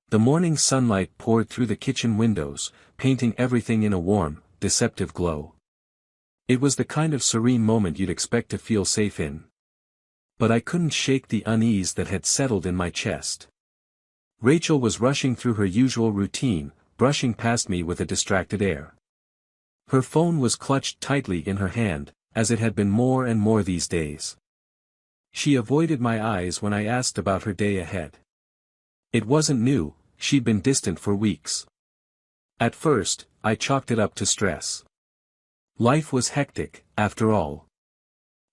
The morning sunlight poured through the kitchen windows, painting everything in a warm, deceptive glow. It was the kind of serene moment you'd expect to feel safe in. But I couldn't shake the unease that had settled in my chest. Rachel was rushing through her usual routine, brushing past me with a distracted air. Her phone was clutched tightly in her hand, as it had been more and more these days. She avoided my eyes when I asked about her day ahead. It wasn't new, she'd been distant for weeks. At first, I chalked it up to stress. Life was hectic, after all.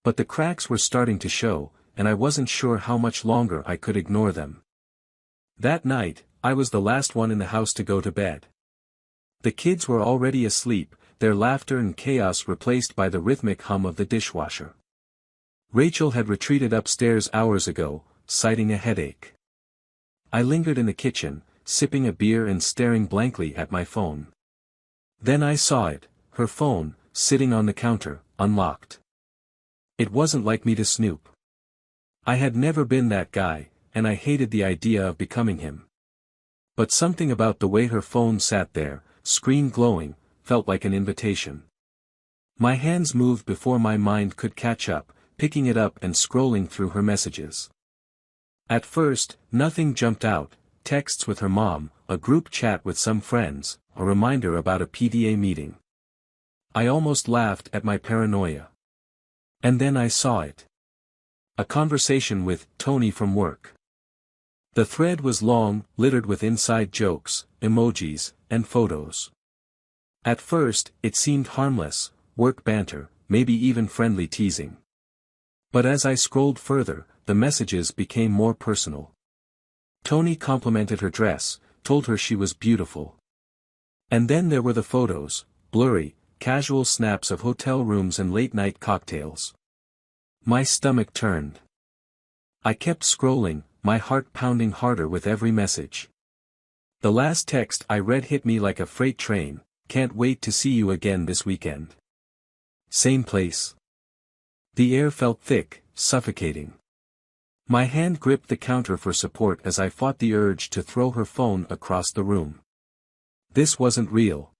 But the cracks were starting to show, and I wasn't sure how much longer I could ignore them. That night, I was the last one in the house to go to bed. The kids were already asleep, their laughter and chaos replaced by the rhythmic hum of the dishwasher. Rachel had retreated upstairs hours ago, citing a headache. I lingered in the kitchen, sipping a beer and staring blankly at my phone. Then I saw it, her phone, sitting on the counter, unlocked. It wasn't like me to snoop. I had never been that guy, and I hated the idea of becoming him. But something about the way her phone sat there, screen glowing, felt like an invitation. My hands moved before my mind could catch up, picking it up and scrolling through her messages. At first, nothing jumped out: texts with her mom, a group chat with some friends, a reminder about a PTA meeting. I almost laughed at my paranoia. And then I saw it. A conversation with Tony from work. The thread was long, littered with inside jokes, emojis, and photos. At first, it seemed harmless, work banter, maybe even friendly teasing. But as I scrolled further, the messages became more personal. Tony complimented her dress, told her she was beautiful. And then there were the photos, blurry, casual snaps of hotel rooms and late-night cocktails. My stomach turned. I kept scrolling, my heart pounding harder with every message. The last text I read hit me like a freight train: "Can't wait to see you again this weekend. Same place." The air felt thick, suffocating. My hand gripped the counter for support as I fought the urge to throw her phone across the room. This wasn't real.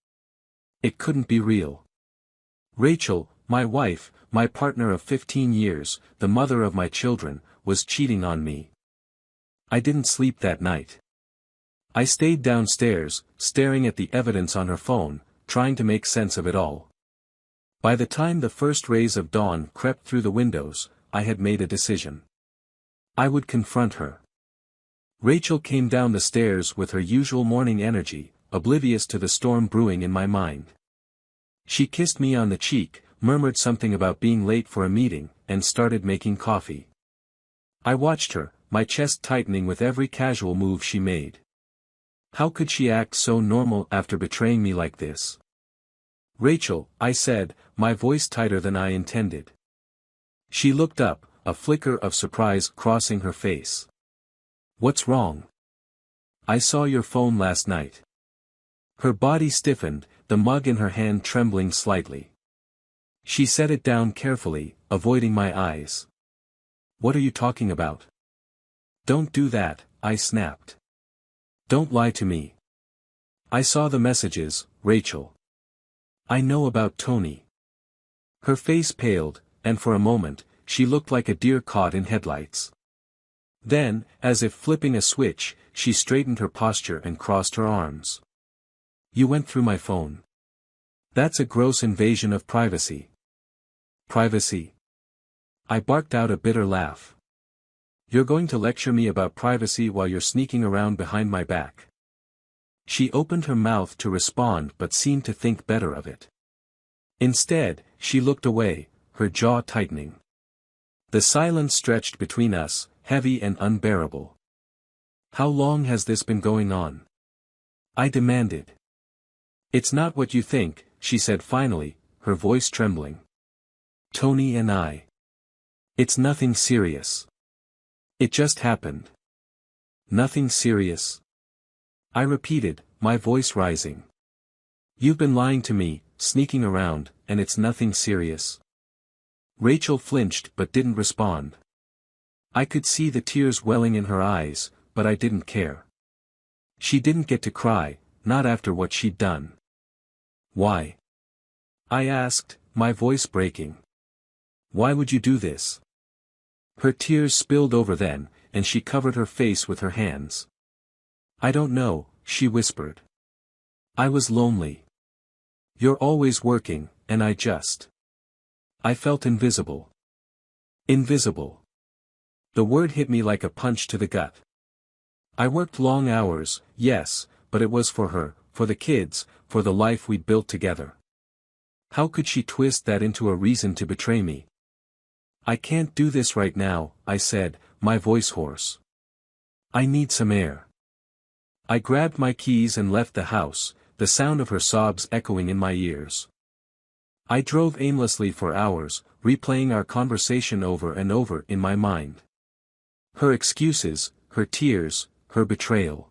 It couldn't be real. Rachel, my wife, my partner of 15 years, the mother of my children, was cheating on me. I didn't sleep that night. I stayed downstairs, staring at the evidence on her phone, trying to make sense of it all. By the time the first rays of dawn crept through the windows, I had made a decision. I would confront her. Rachel came down the stairs with her usual morning energy, oblivious to the storm brewing in my mind. She kissed me on the cheek, murmured something about being late for a meeting, and started making coffee. I watched her, my chest tightening with every casual move she made. How could she act so normal after betraying me like this? "Rachel," I said, my voice tighter than I intended. She looked up, a flicker of surprise crossing her face. "What's wrong?" "I saw your phone last night." Her body stiffened, the mug in her hand trembling slightly. She set it down carefully, avoiding my eyes. "What are you talking about?" "Don't do that," I snapped. "Don't lie to me." "I saw the messages, Rachel. I know about Tony." Her face paled, and for a moment, she looked like a deer caught in headlights. Then, as if flipping a switch, she straightened her posture and crossed her arms. "You went through my phone. That's a gross invasion of privacy." "Privacy?" I barked out a bitter laugh. "You're going to lecture me about privacy while you're sneaking around behind my back." She opened her mouth to respond but seemed to think better of it. Instead, she looked away, her jaw tightening. The silence stretched between us, heavy and unbearable. "How long has this been going on?" I demanded. "It's not what you think," she said finally, her voice trembling. "Tony and I. It's nothing serious. It just happened." "Nothing serious?" I repeated, my voice rising. "You've been lying to me, sneaking around, and it's nothing serious." Rachel flinched but didn't respond. I could see the tears welling in her eyes, but I didn't care. She didn't get to cry, not after what she'd done. Why? I asked, my voice breaking. Why would you do this? Her tears spilled over then, and she covered her face with her hands. I don't know, she whispered. I was lonely. You're always working, and I felt invisible. Invisible. The word hit me like a punch to the gut. I worked long hours, yes, but it was for her, for the kids, for the life we'd built together. How could she twist that into a reason to betray me? I can't do this right now, I said, my voice hoarse. I need some air. I grabbed my keys and left the house, the sound of her sobs echoing in my ears. I drove aimlessly for hours, replaying our conversation over and over in my mind. Her excuses, her tears, her betrayal.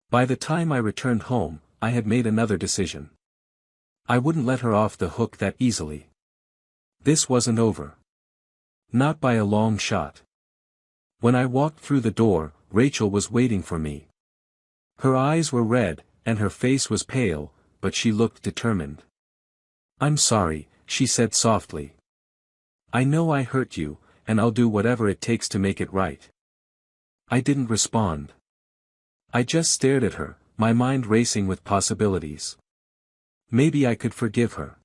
By the time I returned home, I had made another decision. I wouldn't let her off the hook that easily. This wasn't over. Not by a long shot. When I walked through the door, Rachel was waiting for me. Her eyes were red, and her face was pale, but she looked determined. I'm sorry, she said softly. I know I hurt you, and I'll do whatever it takes to make it right. I didn't respond. I just stared at her, my mind racing with possibilities. Maybe I could forgive her.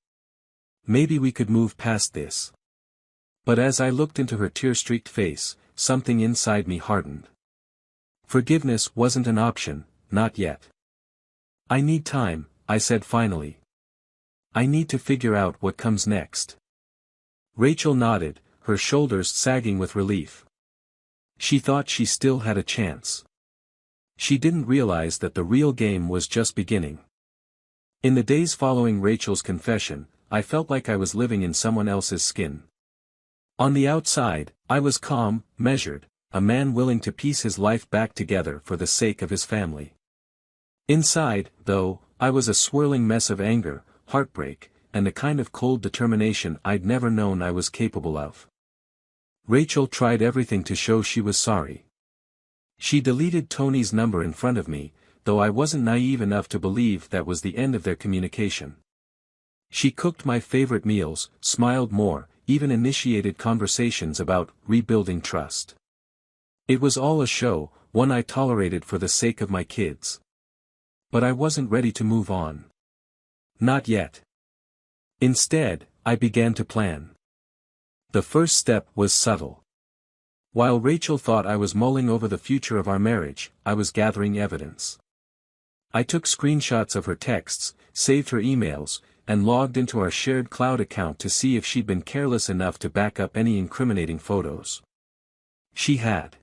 Maybe we could move past this. But as I looked into her tear-streaked face, something inside me hardened. Forgiveness wasn't an option, not yet. I need time, I said finally. I need to figure out what comes next. Rachel nodded, her shoulders sagging with relief. She thought she still had a chance. She didn't realize that the real game was just beginning. In the days following Rachel's confession, I felt like I was living in someone else's skin. On the outside, I was calm, measured, a man willing to piece his life back together for the sake of his family. Inside, though, I was a swirling mess of anger, heartbreak, and the kind of cold determination I'd never known I was capable of. Rachel tried everything to show she was sorry. She deleted Tony's number in front of me, though I wasn't naive enough to believe that was the end of their communication. She cooked my favorite meals, smiled more, even initiated conversations about rebuilding trust. It was all a show, one I tolerated for the sake of my kids. But I wasn't ready to move on. Not yet. Instead, I began to plan. The first step was subtle. While Rachel thought I was mulling over the future of our marriage, I was gathering evidence. I took screenshots of her texts, saved her emails, and logged into our shared cloud account to see if she'd been careless enough to back up any incriminating photos. She had.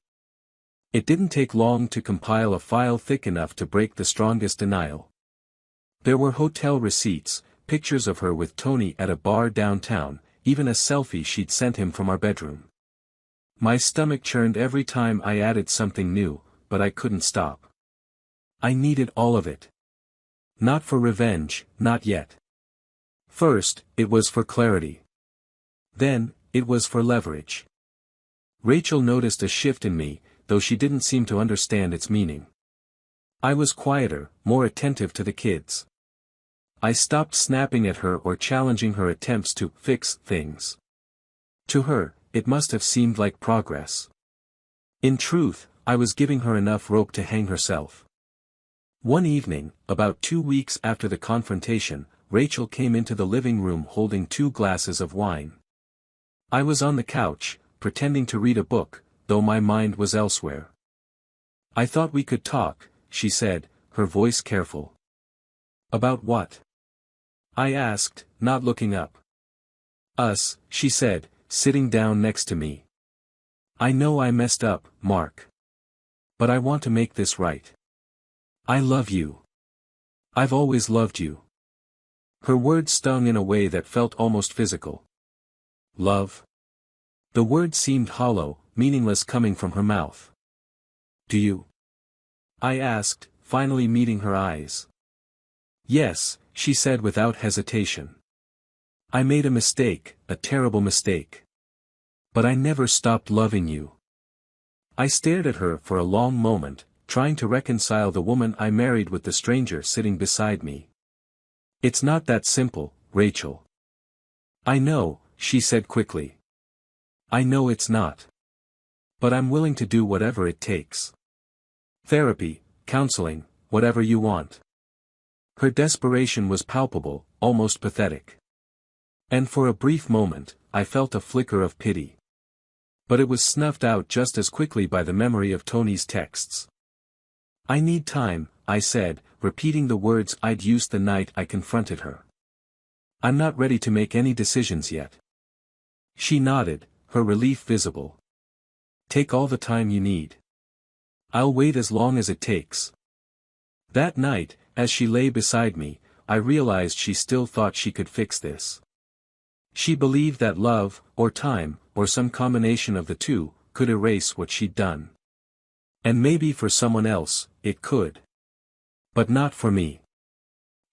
It didn't take long to compile a file thick enough to break the strongest denial. There were hotel receipts, pictures of her with Tony at a bar downtown, even a selfie she'd sent him from our bedroom. My stomach churned every time I added something new, but I couldn't stop. I needed all of it. Not for revenge, not yet. First, it was for clarity. Then, it was for leverage. Rachel noticed a shift in me, though she didn't seem to understand its meaning. I was quieter, more attentive to the kids. I stopped snapping at her or challenging her attempts to fix things. To her, it must have seemed like progress. In truth, I was giving her enough rope to hang herself. One evening, about 2 weeks after the confrontation, Rachel came into the living room holding 2 glasses of wine. I was on the couch, pretending to read a book, though my mind was elsewhere. I thought we could talk, she said, her voice careful. About what? I asked, not looking up. Us, she said, sitting down next to me. I know I messed up, Mark. But I want to make this right. I love you. I've always loved you. Her words stung in a way that felt almost physical. Love? The word seemed hollow, meaningless coming from her mouth. Do you? I asked, finally meeting her eyes. Yes, she said without hesitation. I made a mistake, a terrible mistake. But I never stopped loving you. I stared at her for a long moment, trying to reconcile the woman I married with the stranger sitting beside me. It's not that simple, Rachel. I know, she said quickly. I know it's not. But I'm willing to do whatever it takes. Therapy, counseling, whatever you want. Her desperation was palpable, almost pathetic. And for a brief moment, I felt a flicker of pity. But it was snuffed out just as quickly by the memory of Tony's texts. I need time, I said, repeating the words I'd used the night I confronted her. I'm not ready to make any decisions yet. She nodded, her relief visible. Take all the time you need. I'll wait as long as it takes. That night, as she lay beside me, I realized she still thought she could fix this. She believed that love, or time, or some combination of the two, could erase what she'd done. And maybe for someone else, it could. But not for me.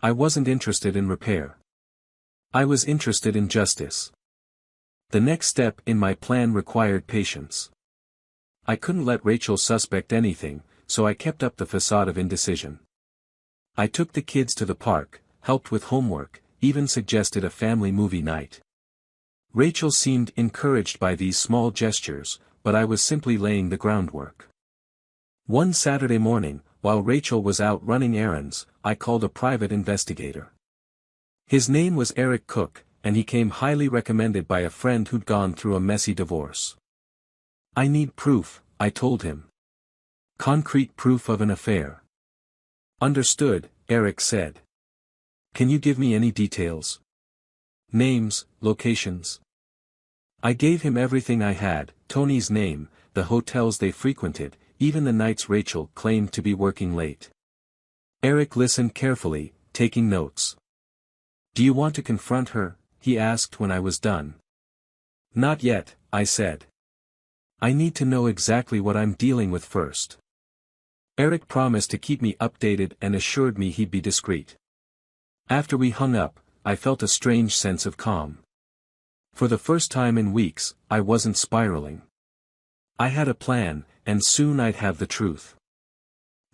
I wasn't interested in repair. I was interested in justice. The next step in my plan required patience. I couldn't let Rachel suspect anything, so I kept up the facade of indecision. I took the kids to the park, helped with homework, even suggested a family movie night. Rachel seemed encouraged by these small gestures, but I was simply laying the groundwork. One Saturday morning, while Rachel was out running errands, I called a private investigator. His name was Eric Cook, and he came highly recommended by a friend who'd gone through a messy divorce. I need proof, I told him. Concrete proof of an affair. Understood, Eric said. Can you give me any details? Names, locations. I gave him everything I had, Tony's name, the hotels they frequented, even the nights Rachel claimed to be working late. Eric listened carefully, taking notes. Do you want to confront her? He asked when I was done. Not yet, I said. I need to know exactly what I'm dealing with first. Eric promised to keep me updated and assured me he'd be discreet. After we hung up, I felt a strange sense of calm. For the first time in weeks, I wasn't spiraling. I had a plan, and soon I'd have the truth.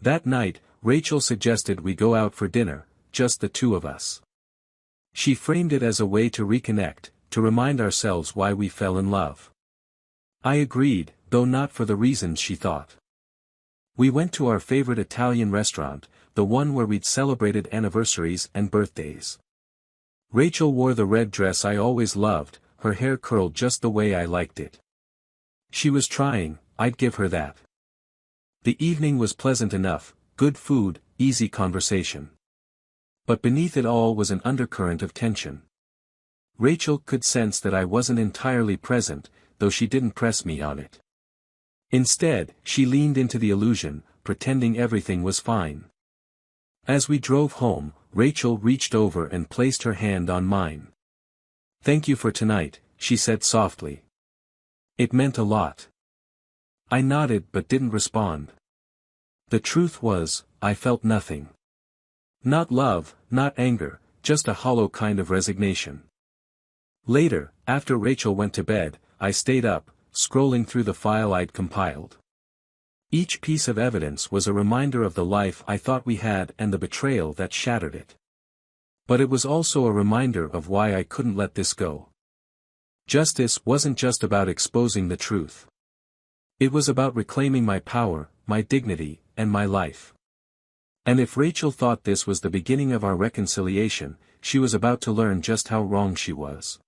That night, Rachel suggested we go out for dinner, just the two of us. She framed it as a way to reconnect, to remind ourselves why we fell in love. I agreed, though not for the reasons she thought. We went to our favorite Italian restaurant, the one where we'd celebrated anniversaries and birthdays. Rachel wore the red dress I always loved, her hair curled just the way I liked it. She was trying, I'd give her that. The evening was pleasant enough, good food, easy conversation. But beneath it all was an undercurrent of tension. Rachel could sense that I wasn't entirely present, though she didn't press me on it. Instead, she leaned into the illusion, pretending everything was fine. As we drove home, Rachel reached over and placed her hand on mine. Thank you for tonight, she said softly. It meant a lot. I nodded but didn't respond. The truth was, I felt nothing. Not love, not anger, just a hollow kind of resignation. Later, after Rachel went to bed, I stayed up, scrolling through the file I'd compiled. Each piece of evidence was a reminder of the life I thought we had and the betrayal that shattered it. But it was also a reminder of why I couldn't let this go. Justice wasn't just about exposing the truth. It was about reclaiming my power, my dignity, and my life. And if Rachel thought this was the beginning of our reconciliation, she was about to learn just how wrong she was.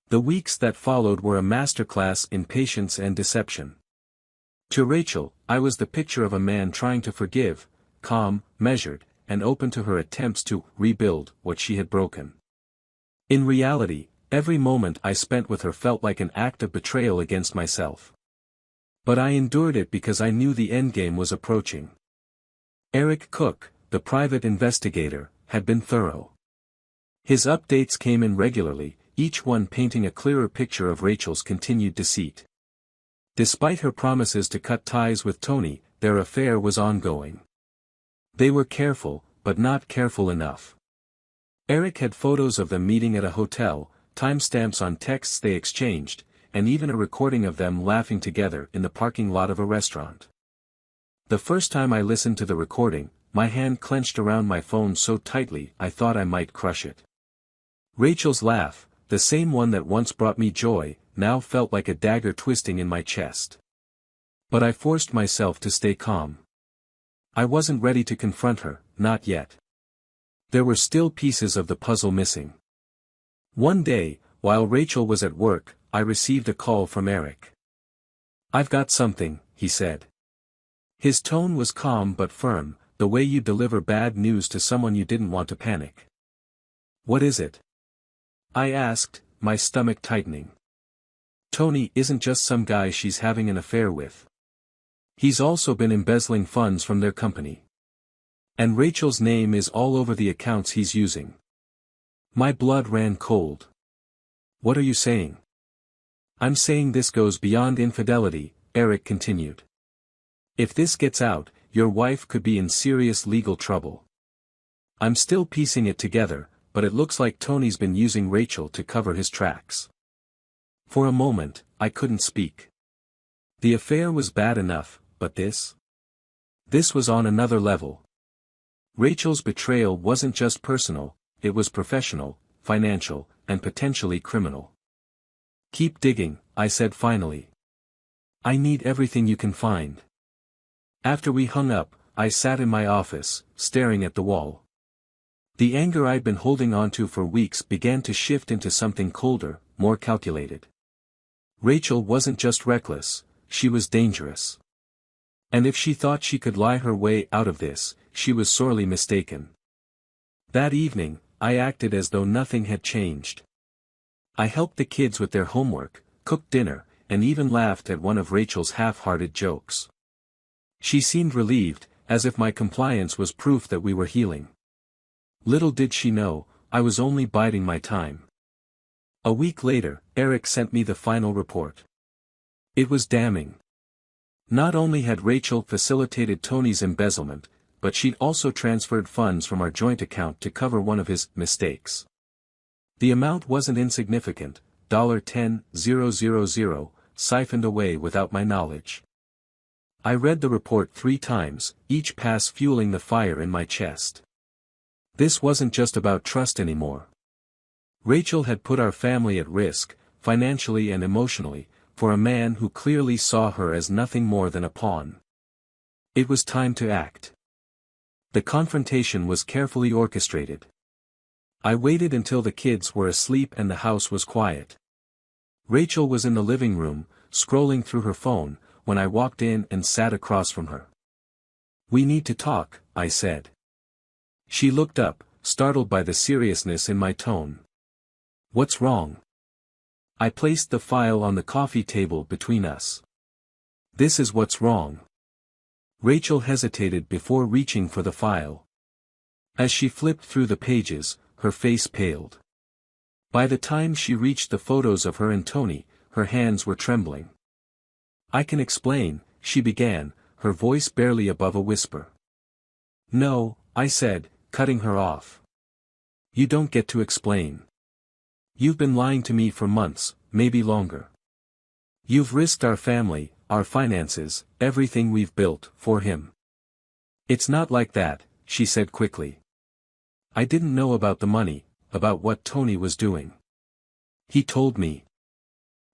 The weeks that followed were a masterclass in patience and deception. To Rachel, I was the picture of a man trying to forgive, calm, measured, and open to her attempts to rebuild what she had broken. In reality, every moment I spent with her felt like an act of betrayal against myself. But I endured it because I knew the endgame was approaching. Eric Cook, the private investigator, had been thorough. His updates came in regularly, each one painting a clearer picture of Rachel's continued deceit. Despite her promises to cut ties with Tony, their affair was ongoing. They were careful, but not careful enough. Eric had photos of them meeting at a hotel, timestamps on texts they exchanged, and even a recording of them laughing together in the parking lot of a restaurant. The first time I listened to the recording, my hand clenched around my phone so tightly I thought I might crush it. Rachel's laugh, the same one that once brought me joy, now felt like a dagger twisting in my chest. But I forced myself to stay calm. I wasn't ready to confront her, not yet. There were still pieces of the puzzle missing. One day, while Rachel was at work, I received a call from Eric. "I've got something," he said. His tone was calm but firm, the way you deliver bad news to someone you didn't want to panic. "What is it?" I asked, my stomach tightening. "Tony isn't just some guy she's having an affair with. He's also been embezzling funds from their company. And Rachel's name is all over the accounts he's using." My blood ran cold. "What are you saying?" "I'm saying this goes beyond infidelity," Eric continued. "If this gets out, your wife could be in serious legal trouble. I'm still piecing it together, but it looks like Tony's been using Rachel to cover his tracks." For a moment, I couldn't speak. The affair was bad enough, but this? This was on another level. Rachel's betrayal wasn't just personal, it was professional, financial, and potentially criminal. "Keep digging," I said finally. "I need everything you can find." After we hung up, I sat in my office, staring at the wall. The anger I'd been holding onto for weeks began to shift into something colder, more calculated. Rachel wasn't just reckless, she was dangerous. And if she thought she could lie her way out of this, she was sorely mistaken. That evening, I acted as though nothing had changed. I helped the kids with their homework, cooked dinner, and even laughed at one of Rachel's half-hearted jokes. She seemed relieved, as if my compliance was proof that we were healing. Little did she know, I was only biding my time. A week later, Eric sent me the final report. It was damning. Not only had Rachel facilitated Tony's embezzlement, but she'd also transferred funds from our joint account to cover one of his mistakes. The amount wasn't insignificant, $10,000, siphoned away without my knowledge. I read the report 3 times, each pass fueling the fire in my chest. This wasn't just about trust anymore. Rachel had put our family at risk, financially and emotionally, for a man who clearly saw her as nothing more than a pawn. It was time to act. The confrontation was carefully orchestrated. I waited until the kids were asleep and the house was quiet. Rachel was in the living room, scrolling through her phone, when I walked in and sat across from her. "We need to talk," I said. She looked up, startled by the seriousness in my tone. "What's wrong?" I placed the file on the coffee table between us. "This is what's wrong." Rachel hesitated before reaching for the file. As she flipped through the pages, her face paled. By the time she reached the photos of her and Tony, her hands were trembling. "I can explain," she began, her voice barely above a whisper. "No," I said, cutting her off. "You don't get to explain. You've been lying to me for months, maybe longer. You've risked our family, our finances, everything we've built, for him." "It's not like that," she said quickly. "I didn't know about the money, about what Tony was doing. He told me."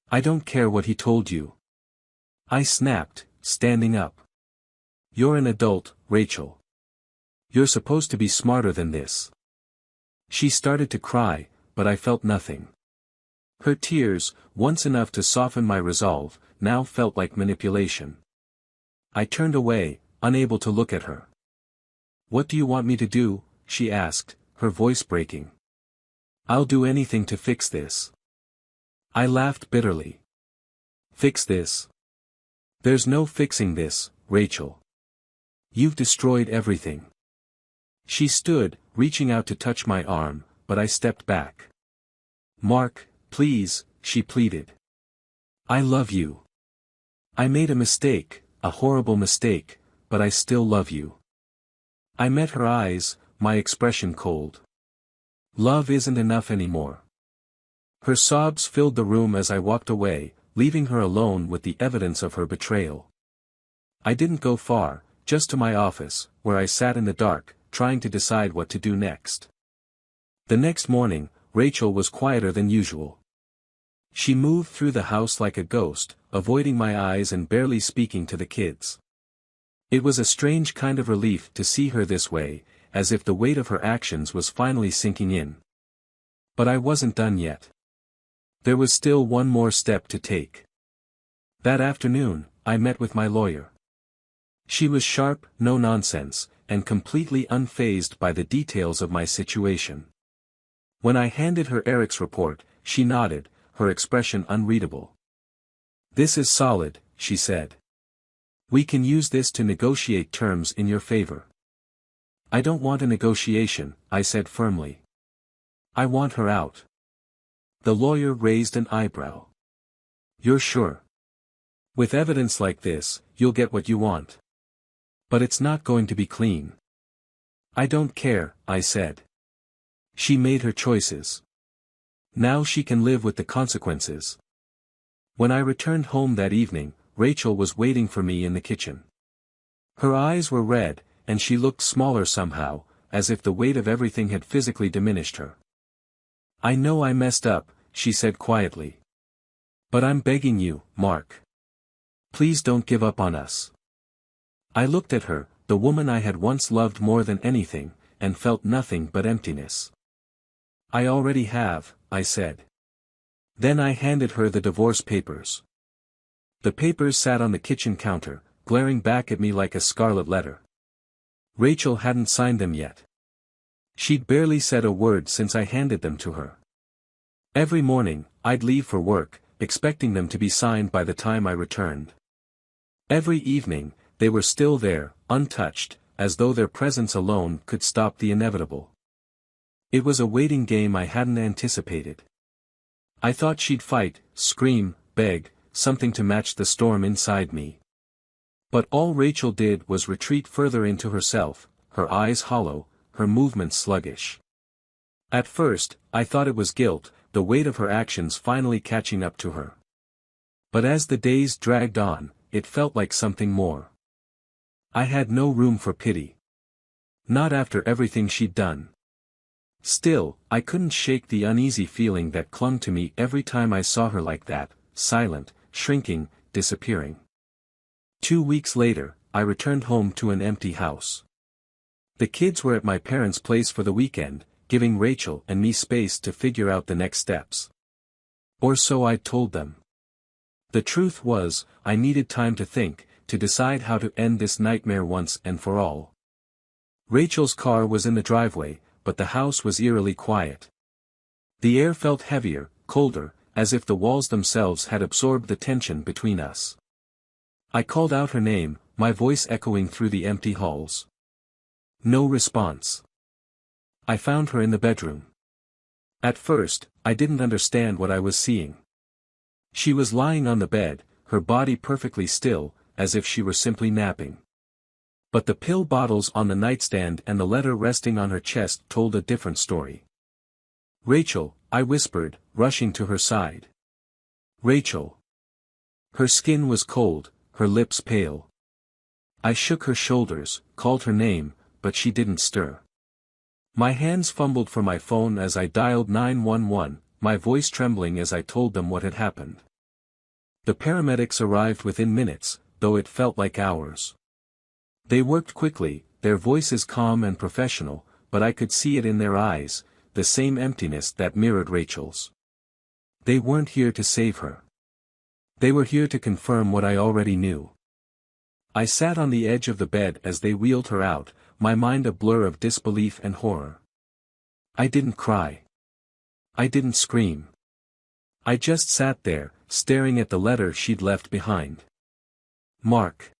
"I don't care what he told you." I snapped, standing up. "You're an adult, Rachel. You're supposed to be smarter than this." She started to cry, but I felt nothing. Her tears, once enough to soften my resolve, now felt like manipulation. I turned away, unable to look at her. "What do you want me to do?" she asked, her voice breaking. "I'll do anything to fix this." I laughed bitterly. "Fix this? There's no fixing this, Rachel. You've destroyed everything." She stood, reaching out to touch my arm, but I stepped back. "Mark, please," she pleaded. "I love you. I made a mistake, a horrible mistake, but I still love you." I met her eyes, my expression cold. "Love isn't enough anymore." Her sobs filled the room as I walked away, leaving her alone with the evidence of her betrayal. I didn't go far, just to my office, where I sat in the dark, trying to decide what to do next. The next morning, Rachel was quieter than usual. She moved through the house like a ghost, avoiding my eyes and barely speaking to the kids. It was a strange kind of relief to see her this way, as if the weight of her actions was finally sinking in. But I wasn't done yet. There was still one more step to take. That afternoon, I met with my lawyer. She was sharp, no nonsense, and completely unfazed by the details of my situation. When I handed her Eric's report, she nodded, her expression unreadable. "This is solid," she said. "We can use this to negotiate terms in your favor." "I don't want a negotiation," I said firmly. "I want her out." The lawyer raised an eyebrow. "You're sure? With evidence like this, you'll get what you want. But it's not going to be clean." "I don't care," I said. "She made her choices. Now she can live with the consequences." When I returned home that evening, Rachel was waiting for me in the kitchen. Her eyes were red, and she looked smaller somehow, as if the weight of everything had physically diminished her. "I know I messed up," she said quietly. "But I'm begging you, Mark. Please don't give up on us." I looked at her, the woman I had once loved more than anything, and felt nothing but emptiness. "I already have," I said. Then I handed her the divorce papers. The papers sat on the kitchen counter, glaring back at me like a scarlet letter. Rachel hadn't signed them yet. She'd barely said a word since I handed them to her. Every morning, I'd leave for work, expecting them to be signed by the time I returned. Every evening, they were still there, untouched, as though their presence alone could stop the inevitable. It was a waiting game I hadn't anticipated. I thought she'd fight, scream, beg, something to match the storm inside me. But all Rachel did was retreat further into herself, her eyes hollow, her movements sluggish. At first, I thought it was guilt, the weight of her actions finally catching up to her. But as the days dragged on, it felt like something more. I had no room for pity. Not after everything she'd done. Still, I couldn't shake the uneasy feeling that clung to me every time I saw her like that, silent, shrinking, disappearing. 2 weeks later, I returned home to an empty house. The kids were at my parents' place for the weekend, giving Rachel and me space to figure out the next steps. Or so I'd told them. The truth was, I needed time to think, to decide how to end this nightmare once and for all. Rachel's car was in the driveway, but the house was eerily quiet. The air felt heavier, colder, as if the walls themselves had absorbed the tension between us. I called out her name, my voice echoing through the empty halls. No response. I found her in the bedroom. At first, I didn't understand what I was seeing. She was lying on the bed, her body perfectly still, as if she were simply napping. But the pill bottles on the nightstand and the letter resting on her chest told a different story. "Rachel," I whispered, rushing to her side. "Rachel." Her skin was cold, her lips pale. I shook her shoulders, called her name, but she didn't stir. My hands fumbled for my phone as I dialed 911, my voice trembling as I told them what had happened. The paramedics arrived within minutes, though it felt like hours. They worked quickly, their voices calm and professional, but I could see it in their eyes, the same emptiness that mirrored Rachel's. They weren't here to save her. They were here to confirm what I already knew. I sat on the edge of the bed as they wheeled her out, my mind a blur of disbelief and horror. I didn't cry. I didn't scream. I just sat there, staring at the letter she'd left behind. "Mark.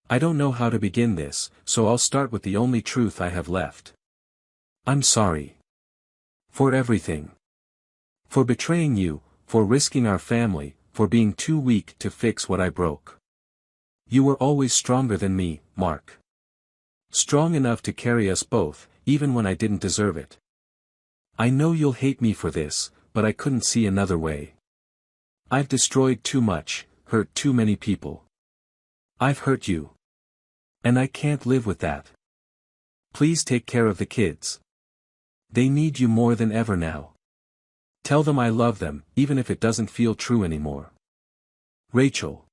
I don't know how to begin this, so I'll start with the only truth I have left. I'm sorry. For everything. For betraying you, for risking our family, for being too weak to fix what I broke. You were always stronger than me, Mark. Strong enough to carry us both, even when I didn't deserve it. I know you'll hate me for this, but I couldn't see another way. I've destroyed too much, hurt too many people. I've hurt you. And I can't live with that. Please take care of the kids. They need you more than ever now. Tell them I love them, even if it doesn't feel true anymore. Rachel.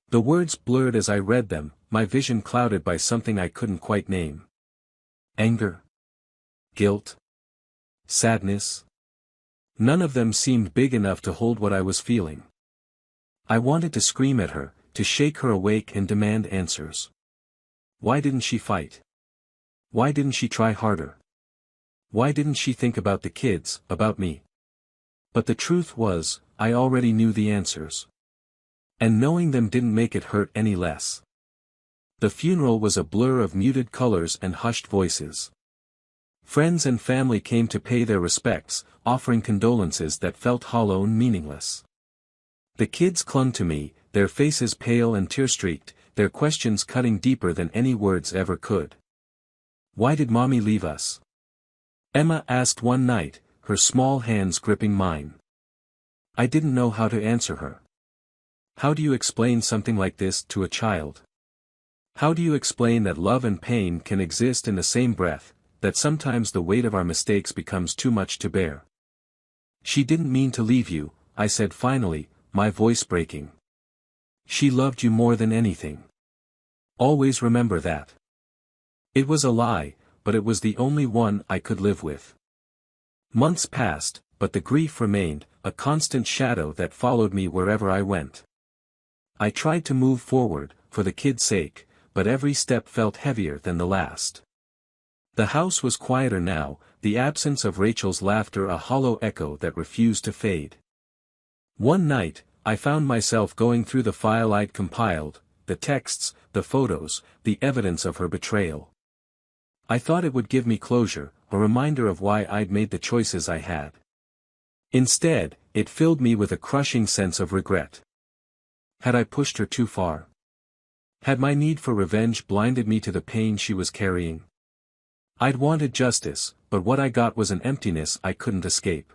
The words blurred as I read them, my vision clouded by something I couldn't quite name. Anger? Guilt? Sadness? None of them seemed big enough to hold what I was feeling. I wanted to scream at her, to shake her awake and demand answers. Why didn't she fight? Why didn't she try harder? Why didn't she think about the kids, about me? But the truth was, I already knew the answers. And knowing them didn't make it hurt any less. The funeral was a blur of muted colors and hushed voices. Friends and family came to pay their respects, offering condolences that felt hollow and meaningless. The kids clung to me, their faces pale and tear-streaked, their questions cutting deeper than any words ever could. Why did Mommy leave us? Emma asked one night, her small hands gripping mine. I didn't know how to answer her. How do you explain something like this to a child? How do you explain that love and pain can exist in the same breath, that sometimes the weight of our mistakes becomes too much to bear? She didn't mean to leave you, I said finally, my voice breaking. She loved you more than anything. Always remember that. It was a lie, but it was the only one I could live with. Months passed, but the grief remained, a constant shadow that followed me wherever I went. I tried to move forward, for the kids' sake, but every step felt heavier than the last. The house was quieter now, the absence of Rachel's laughter a hollow echo that refused to fade. One night, I found myself going through the file I'd compiled, the texts, the photos, the evidence of her betrayal. I thought it would give me closure, a reminder of why I'd made the choices I had. Instead, it filled me with a crushing sense of regret. Had I pushed her too far? Had my need for revenge blinded me to the pain she was carrying? I'd wanted justice, but what I got was an emptiness I couldn't escape.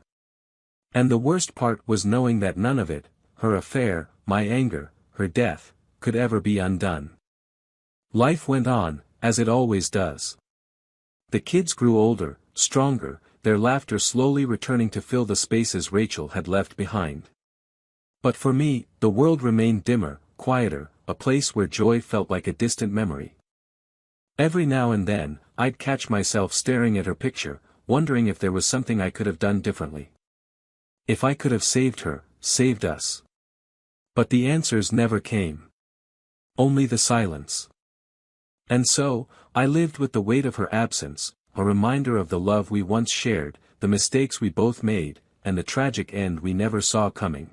And the worst part was knowing that none of it, her affair, my anger, her death, could ever be undone. Life went on, as it always does. The kids grew older, stronger, their laughter slowly returning to fill the spaces Rachel had left behind. But for me, the world remained dimmer, quieter, a place where joy felt like a distant memory. Every now and then, I'd catch myself staring at her picture, wondering if there was something I could have done differently. If I could have saved her, saved us. But the answers never came. Only the silence. And so, I lived with the weight of her absence, a reminder of the love we once shared, the mistakes we both made, and the tragic end we never saw coming.